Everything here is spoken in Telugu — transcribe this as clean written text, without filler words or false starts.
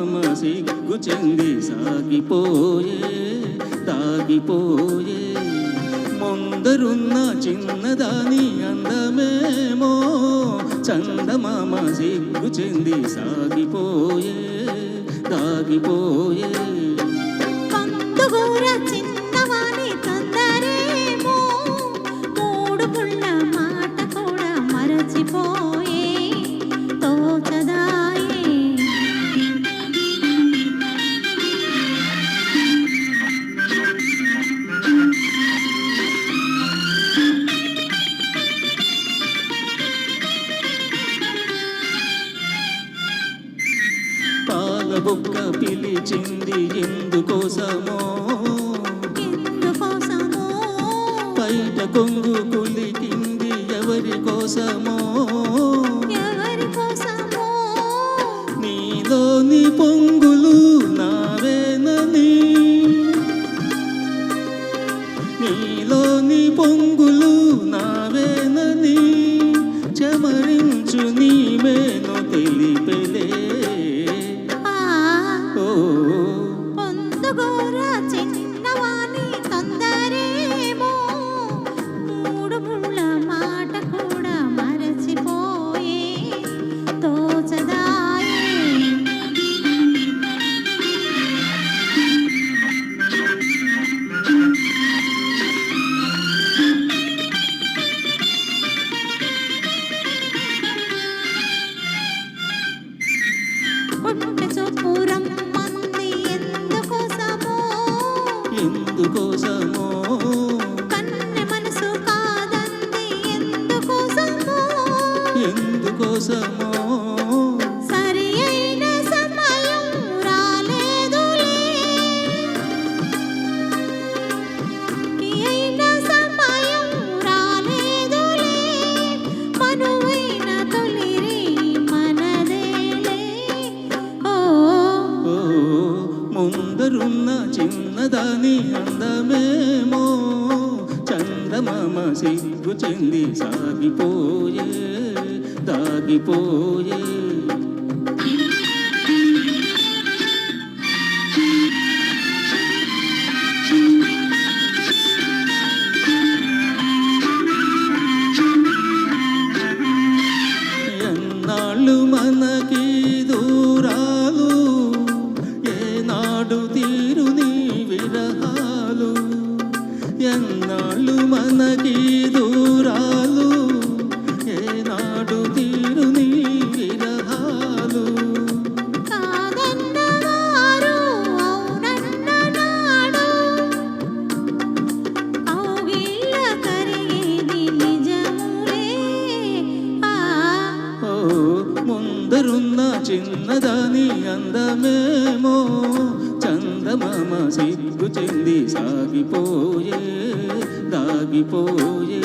చందమామ సిగ్గు చెంది సాగిపోయే దాగిపోయే ముందరున్న చిన్నదాని అందమేమో చందమామ సిగ్గు చెంది సాగిపోయే దాగిపోయే బొక్క పిలిచింది ఎందుకోసమో బయట కొంగు కులికింది ఎవరి కోసమో నీలోని పొంగులు నావేనని నీలోని పొంగులు నావేనని చమరించు నీవేను తెలిపెలే ఎందుకోసమో కన్నె మనసు కాదంది ఎందుకోసమో ఎందుకోసమో సరి అయిన సమయం రాలేదులే అయిన సమయం రాలేదులే మనువైన తొలిరి మనదేలే ఓ ముందరున్న చిన్నదాని అందమేమో చందమామ సిగ్గు చెంది సాగిపోయే దాగిపోయే ఎన్నాళ్ళు మనకి దూరాలు ఏనాడు తీరుని విరహాలు ఎన్నాళ్ళు మనకి దూరాలు ఏనాడు తీరుని విరహాలు కాదన్నవారు అవునన్ననాడు కౌగిళ్ళ కరిగేది నిజములే ఓ ముందరున్న చిన్నదాని అందమేమో చందమామ సిగ్గు చెంది సాగిపోయే దాగిపోయే